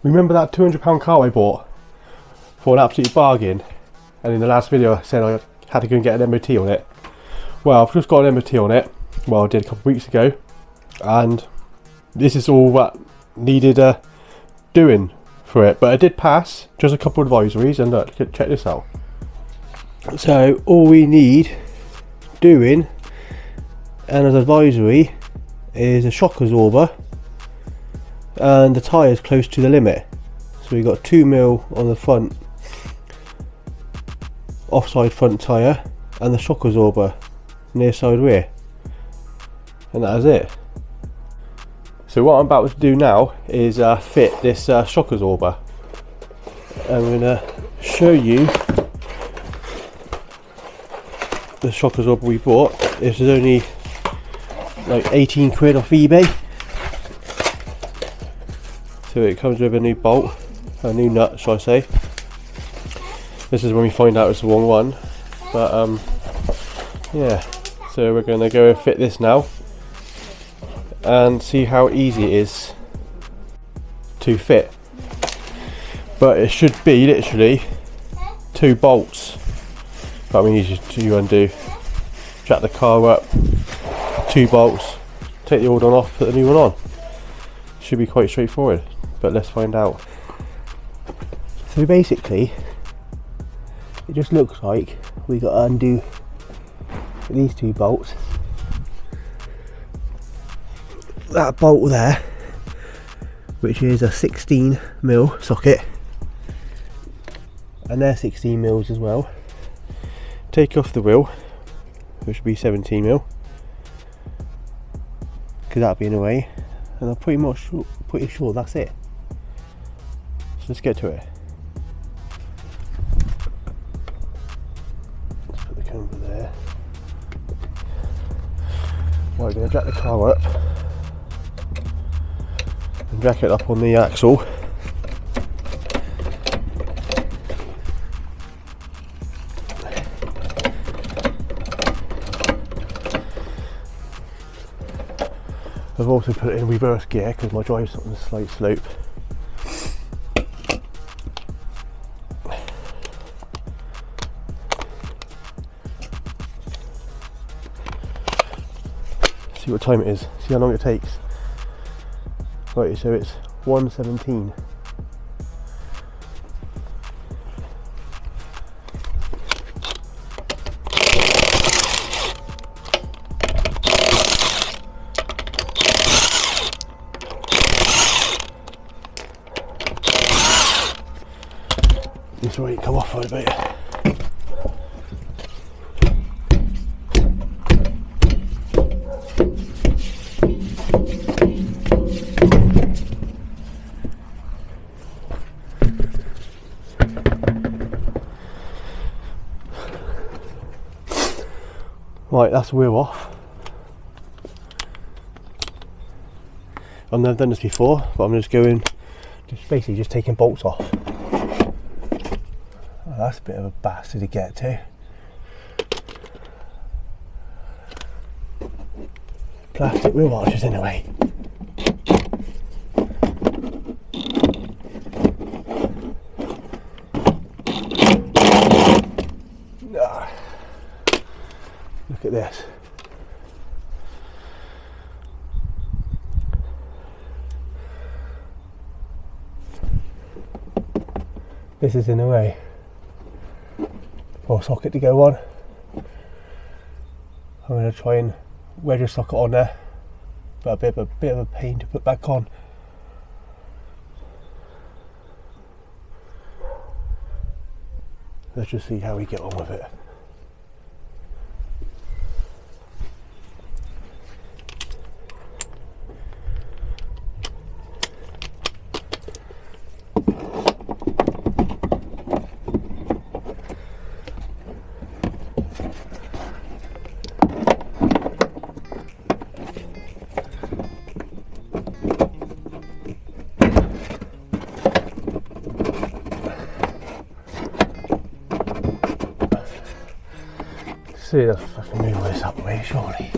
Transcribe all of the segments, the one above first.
Remember that £200 car I bought for an absolute bargain, and in the last video I said I had to go and get an MOT on it? Well, I've just got an MOT on it. Well, I did a couple of weeks ago, and this is all that needed doing for it, but I did pass just a couple of advisories, and look, check this out. So all we need doing and as advisory is a shock absorber and the tyres close to the limit. So we got 2mm on the front offside front tyre and the shock absorber near side rear, and that is it. So what I'm about to do now is fit this shock absorber. I'm going to show you the shock absorber we bought. This is only like 18 quid off eBay. So it comes with a new bolt, a new nut shall I say. This is when we find out it's the wrong one, but yeah, so we're going to go and fit this now and see how easy it is to fit. But it should be literally 2 bolts that we need to undo. Jack the car up, 2 bolts, take the old one off, put the new one on. Should be quite straightforward, but let's find out. So basically it just looks like we got to undo these 2 bolts, that bolt there, which is a 16mm socket, and they're 16mm as well. Take off the wheel, which should be 17mm, because that'll be in the way, and I'm pretty sure that's it. So let's get to it. Let's put the camber there. Right, we're going to jack the car up and jack it up on the axle. I've also put it in reverse gear because my drive's on a slight slope. See what time it is, see how long it takes. Right, so it's 1:17. It's already come off for a bit. Right, that's the wheel off. I've never done this before, but I'm just basically just taking bolts off. Oh, that's a bit of a bastard to get to. Plastic wheel arches in the way. Look at this. This is in the way. For a socket to go on. I'm going to try and wedge a socket on there, but a bit of a pain to put back on. Let's just see how we get on with it. See, let's fucking move this up the way, surely.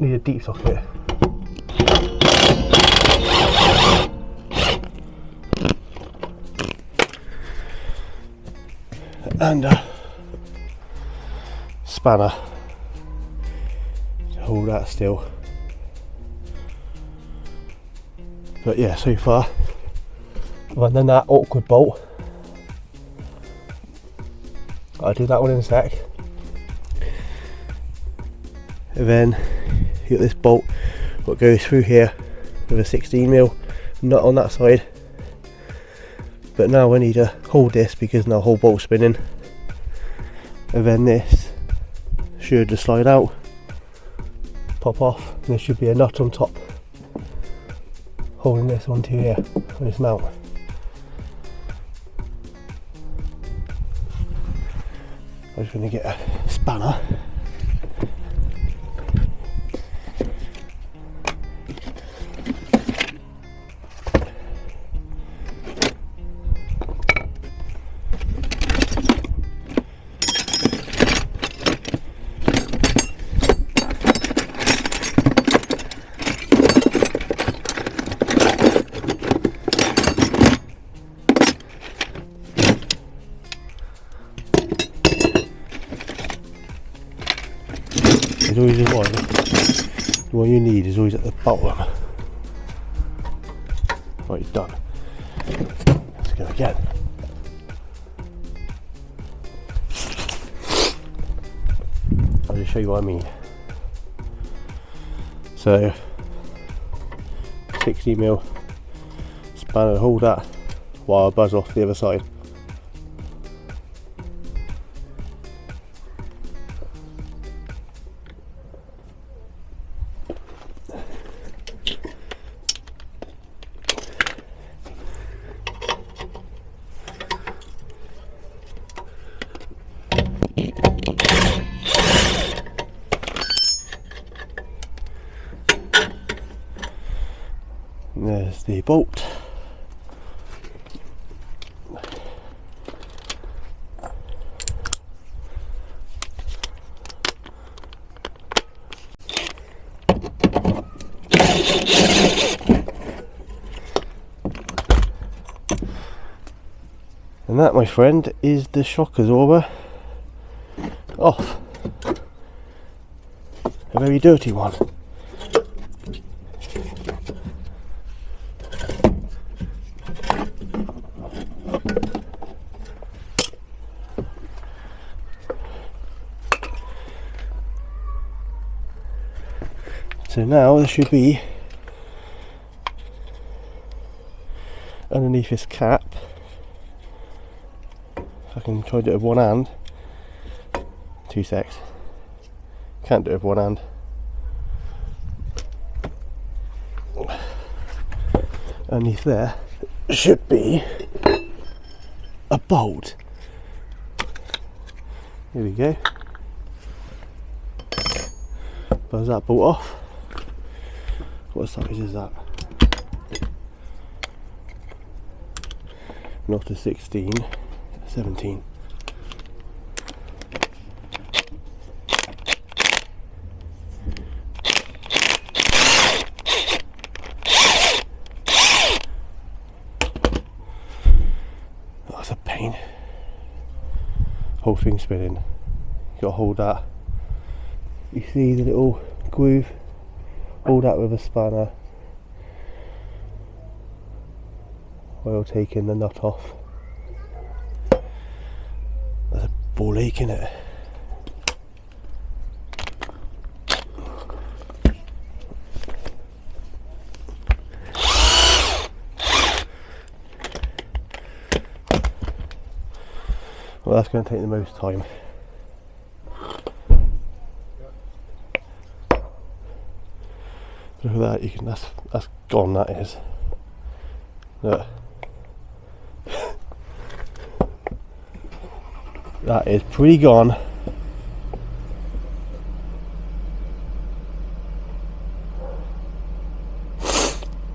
need a deep socket. And a spanner to hold that still. But yeah, so far, other than that awkward bolt, I'll do that one in a sec. And then you got this bolt what goes through here with a 16mm nut on that side. But now I need to hold this because now the whole bolt's spinning. And then this should just slide out, pop off, and there should be a nut on top holding this onto here for this mount. I'm just going to get a spanner. There's always a one. The one you need is always at the bottom. Right, it's done. Let's go again. I'll just show you what I mean. So, 60mm spanner, hold that while I buzz off the other side. And there's the bolt. And that, my friend, is the shock absorber off. A very dirty one. So now there should be underneath this cap. If I can try to do it with one hand. 2 secs. Can't do it with one hand. Underneath there should be a bolt. Here we go. Buzz that bolt off. What size is that? Not a 16, 17. That's a pain. Whole thing spinning. You gotta hold that. You see the little groove? Hold that with a spanner while taking the nut off. There's a ball ache in it. Well, that's going to take the most time. Look at that, you can, that's gone, that is. Look. That is pretty gone.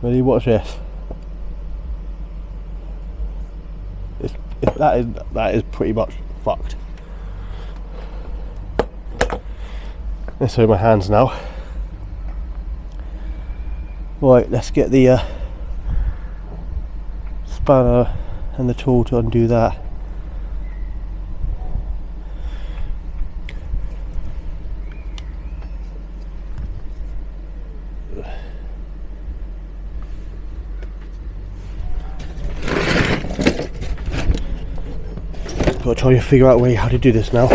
Ready, watch this. That is pretty much fucked. Let's show my hands now. Right, let's get the spanner and the tool to undo that. Got to try and figure out a way how to do this now,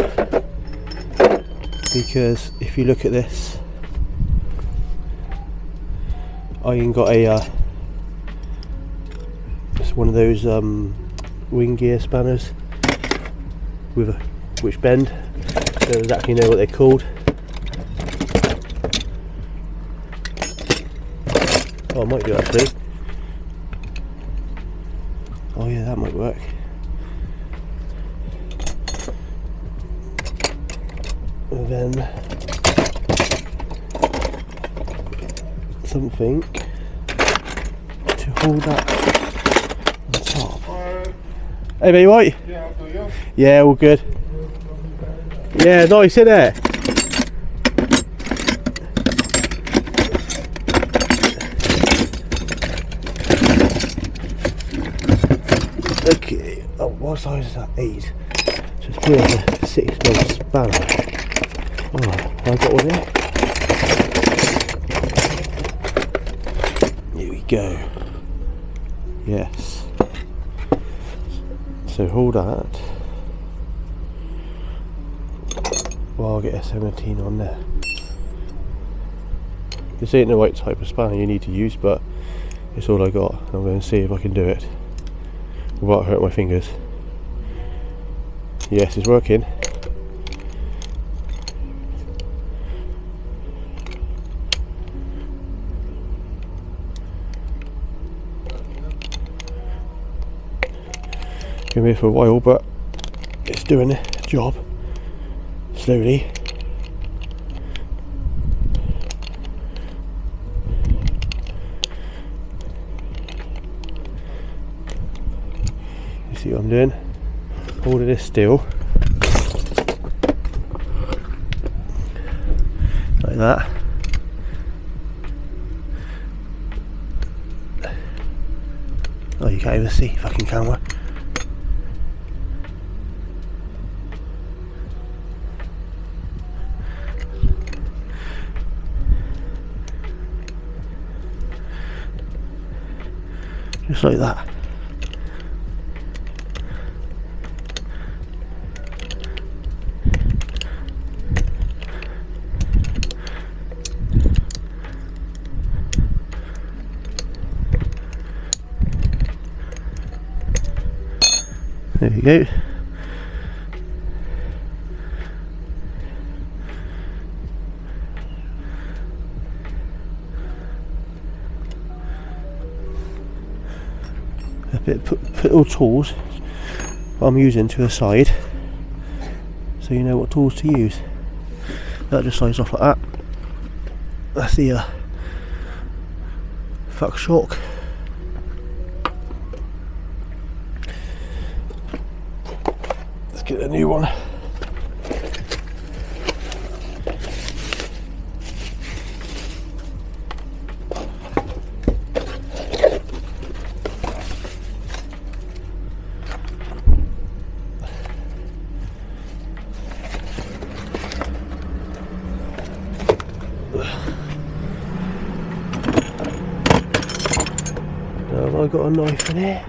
because if you look at this, I ain't got a it's one of those wing gear spanners with a which bend. Don't exactly know what they're called. Oh, I might do actually. Oh yeah, that might work. And then something to hold that on top. Hey mate, right? Yeah, for you. Yeah, all good. Yeah, nice, isn't it? Okay, oh, what size is that? 8. So it's probably like a 6mm spanner. Oh, I got one here. Here we go. Yes. So hold that. Well, I'll get a 17 on there. This ain't the right type of spanner you need to use, but it's all I got. I'm going to see if I can do it without hurting my fingers. Yes, it's working. Been here for a while, but it's doing the job slowly. You see what I'm doing? Holding this still, like that. Oh, you can't even see, fucking camera. Just like that. There you go. Put all tools I'm using to the side, so you know what tools to use. That just slides off like that. That's the fuck shock. Let's get a new one. Now I've got a knife in here.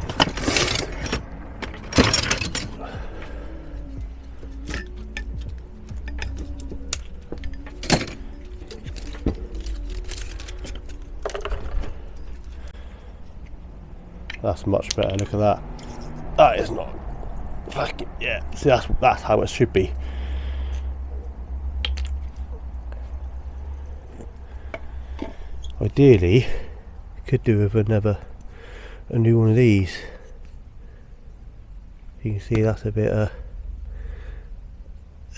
That's much better. Look at that. That is not fucking, yeah. See, that's how it should be. Ideally, could do with a new one of these. You can see that's a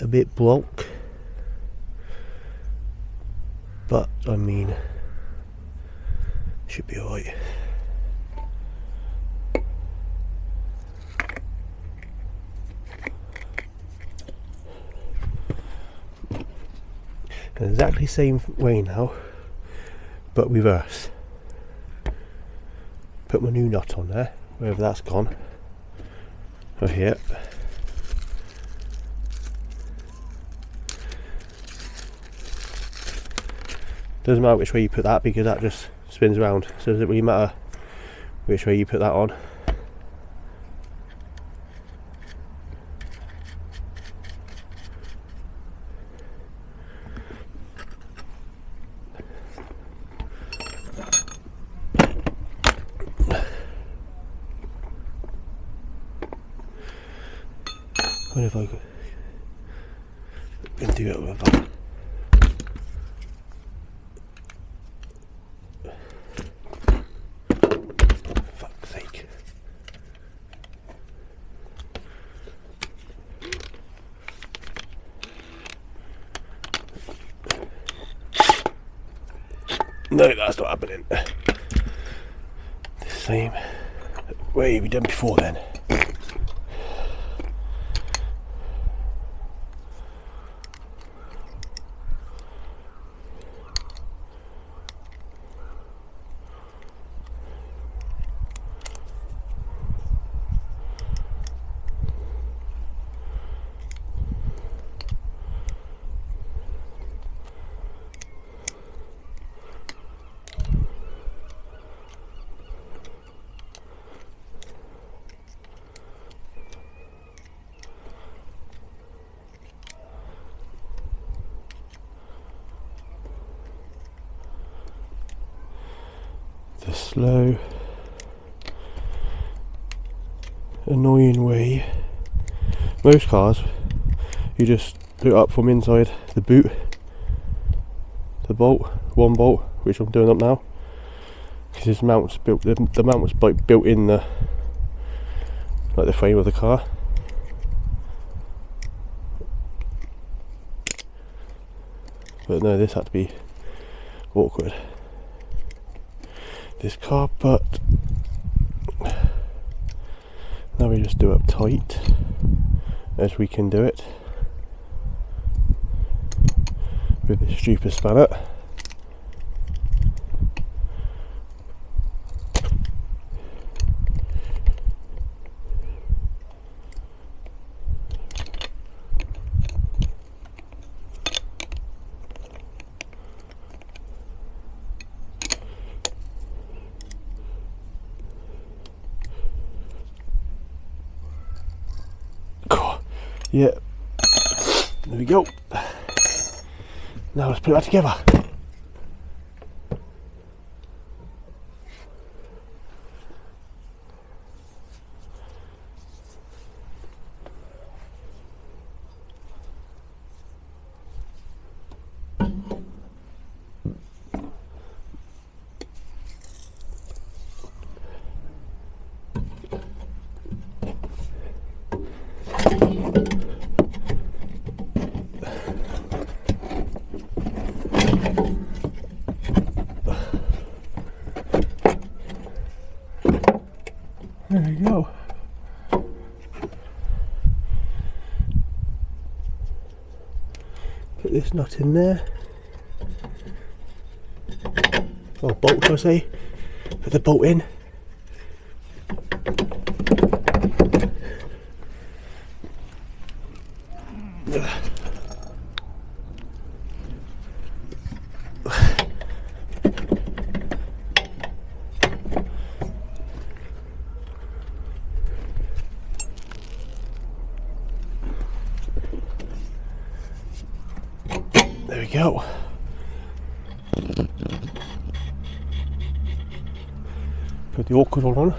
bit block, but I mean, should be alright. Exactly same way now, but reverse. put my new nut on there, wherever that's gone. Oh, here. Doesn't matter which way you put that because that just spins around, so does it really matter which way you put that on? What if I can do it with that? Fuck's sake. No, that's not happening. The same way we done before then. The slow, annoying way. Most cars, you just put it up from inside the boot, the bolt, one bolt, which I'm doing up now, because this mount's built. The mount was like built in the frame of the car. But no, this had to be awkward. This car, but now we just do it tight as we can do it with this stupid spanner. Yeah, there we go. Now let's put that together. There we go. Put this nut in there. Or bolt, shall I say. Put the bolt in. There we go. Put the awkward one on.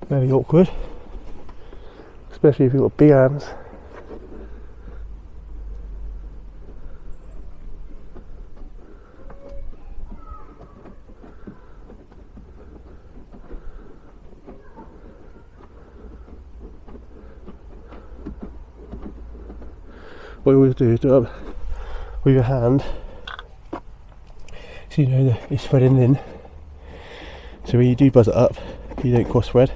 Very awkward, especially if you've got big hands. What you always do is do it up with your hand, so you know that it's threading in, So when you do buzz it up, you don't cross thread.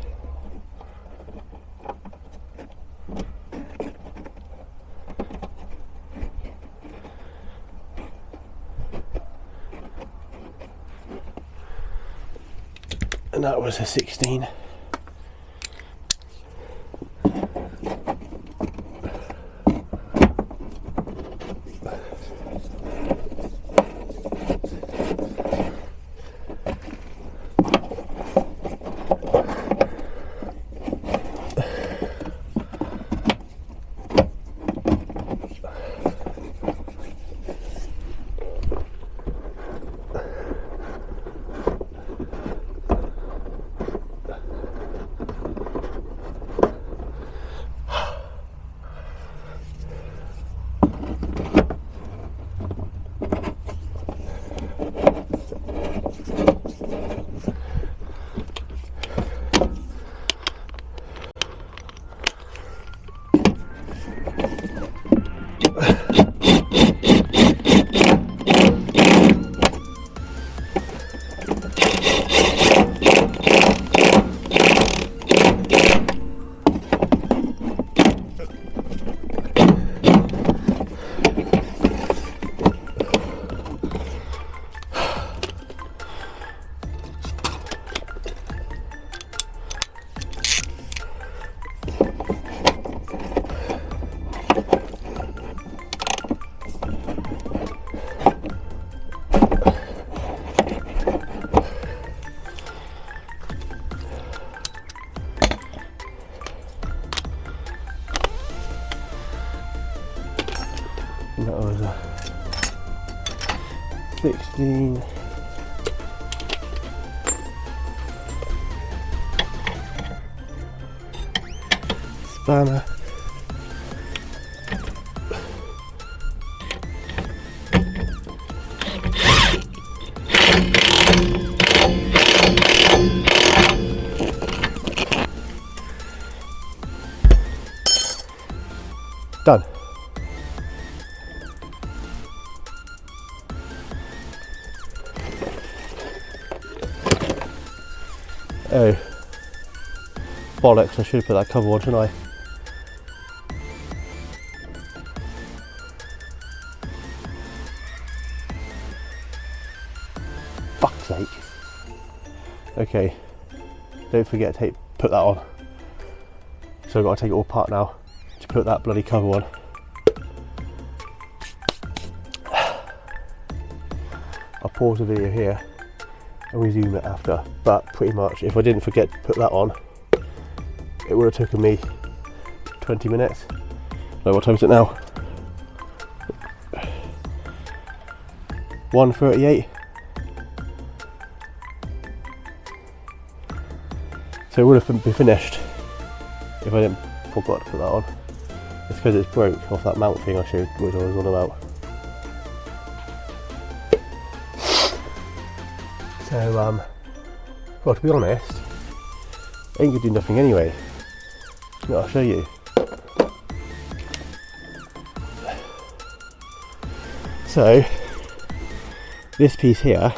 And that was a 16. And that was a 16. Spanner. Done. Oh, bollocks, I should have put that cover on, shouldn't I? Fuck's sake. Okay, don't forget to put that on. So I've got to take it all apart now to put that bloody cover on. I'll pause the video here and resume it after, but pretty much if I didn't forget to put that on, it would have taken me 20 minutes. Like, what time is it now? 1:38. So it would have been finished if I didn't forget to put that on. It's because it's broke off that mount thing I showed, which I was on about. So, well, to be honest, I ain't gonna do nothing anyway. But I'll show you. So, this piece here,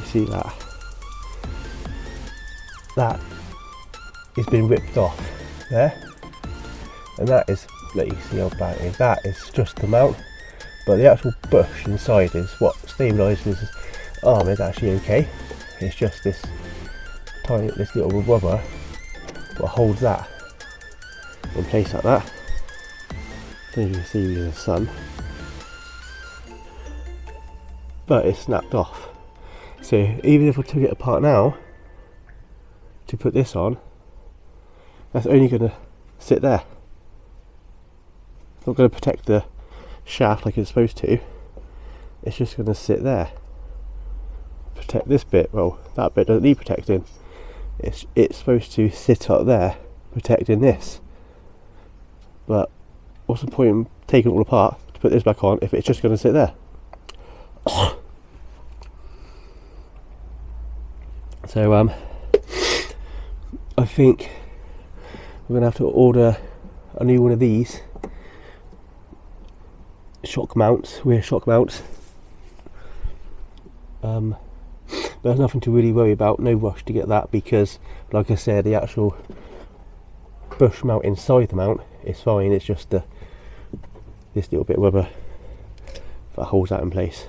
you see that? That has been ripped off there, and that is, let you see how bad it is. That is just the mount, but the actual bush inside is what stabilises this arm is actually okay. It's just this tiny, this little rubber what holds that in place like that. I don't know if you can see with the sun, but it's snapped off. So even if I took it apart now to put this on, that's only going to sit there. It's not going to protect the shaft like it's supposed to. It's just going to sit there. Protect this bit. Well, that bit doesn't need protecting. It's supposed to sit up there protecting this. But what's the point in taking it all apart to put this back on if it's just going to sit there? So I think we're going to have to order a new one of these shock mounts, rear shock mounts, But there's nothing to really worry about, no rush to get that, because like I said, the actual bush mount inside the mount is fine. It's just this little bit of rubber that holds that in place.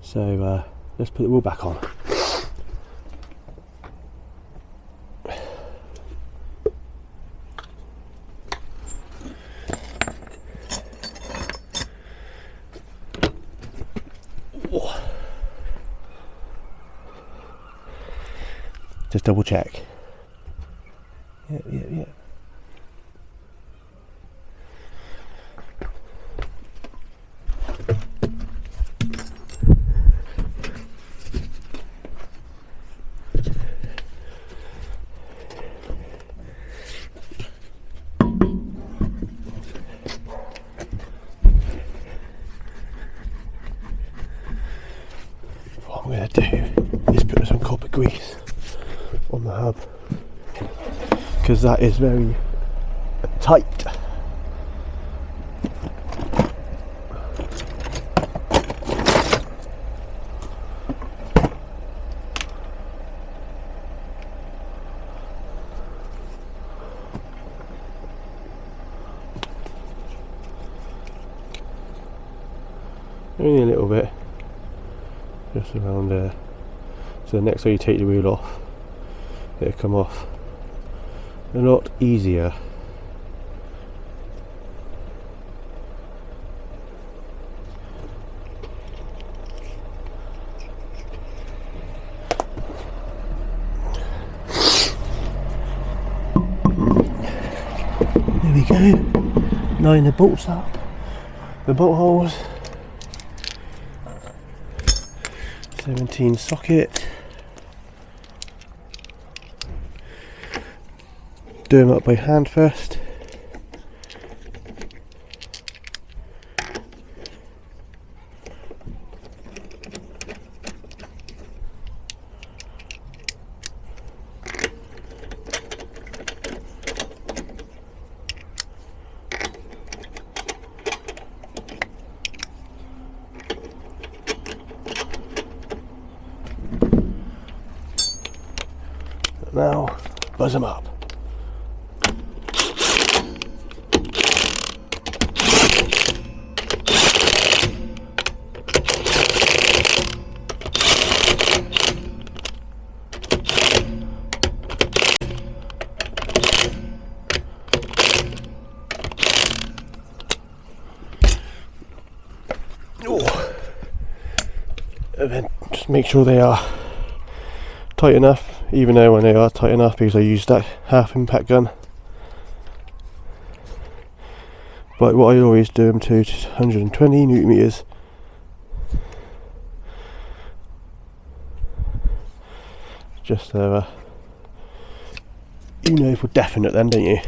So let's put the wheel back on. Just double check. Yeah. What I'm going to do is put some copper grease on the hub, because that is very tight. Only a little bit, just around there. So next time you take the wheel off, it'll come off a lot easier. There we go. Line the bolts up, the bolt holes. 17 socket. Do them up by hand first. Now buzz them up. And then just make sure they are tight enough, even though when they are tight enough, because I used that half impact gun. But what I always do them to 120 newton meters. Just so you know for definite then, don't you?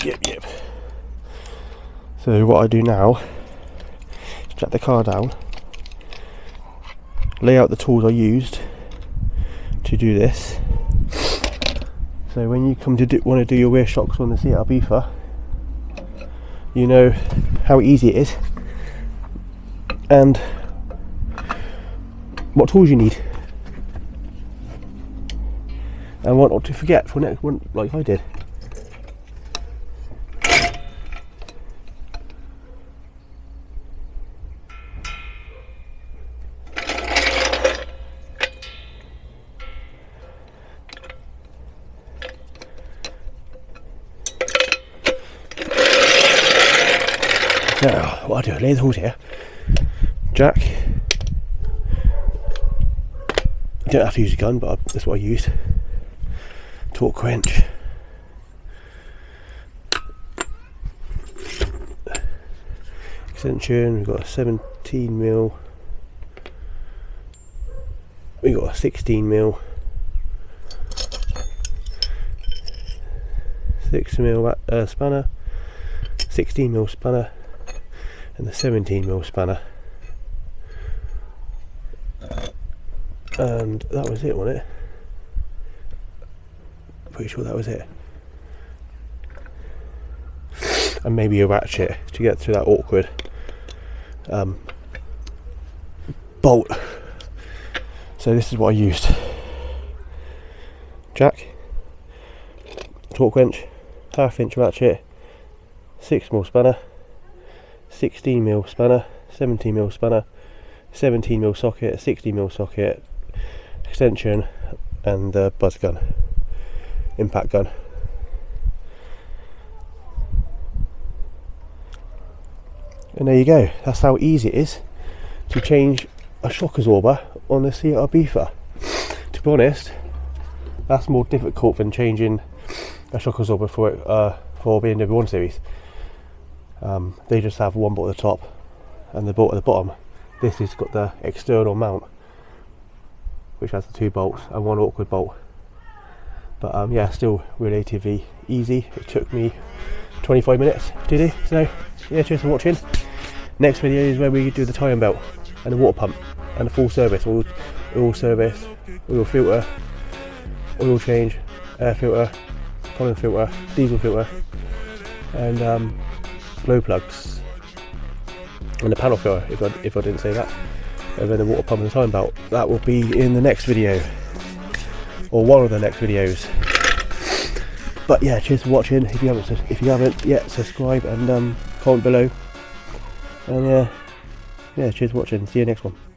Yep. So what I do now is jack the car down, lay out the tools I used to do this. So when you come to want to do your rear shocks on the Seat Ibiza, you know how easy it is and what tools you need, and what not to forget for next one, like I did. Now, what I do, I lay the tools here, jack. I don't have to use a gun, but that's what I used. Torque wrench. Extension, we've got a 17mm. We've got a 16mm. 6mm spanner, 16mm spanner, and the 17mm spanner. And that was it, wasn't it? Pretty sure that was it. And maybe a ratchet to get through that awkward bolt. So this is what I used: jack, torque wrench, 1/2 inch ratchet, 6mm spanner, 16mm spanner, 17mm spanner, 17mm socket, 16mm socket, extension, and the buzz gun, impact gun. And there you go. That's how easy it is to change a shock absorber on the Seat Ibiza. To be honest, that's more difficult than changing a shock absorber for BMW 1 Series. They just have one bolt at the top and the bolt at the bottom. This has got the external mount, which has the 2 bolts and 1 awkward bolt. But yeah, still relatively easy. It took me 25 minutes to do. So yeah, cheers for watching. Next video is where we do the tyre belt and the water pump and the full service, oil service, oil filter, oil change, air filter, pollen filter, diesel filter, and glow plugs, and the panel filter, if I didn't say that. And then the water pump and the tyre belt. That will be in the next video, or one of the next videos. But yeah, cheers for watching. If you haven't yet, subscribe and comment below. And yeah, cheers for watching. See you next one.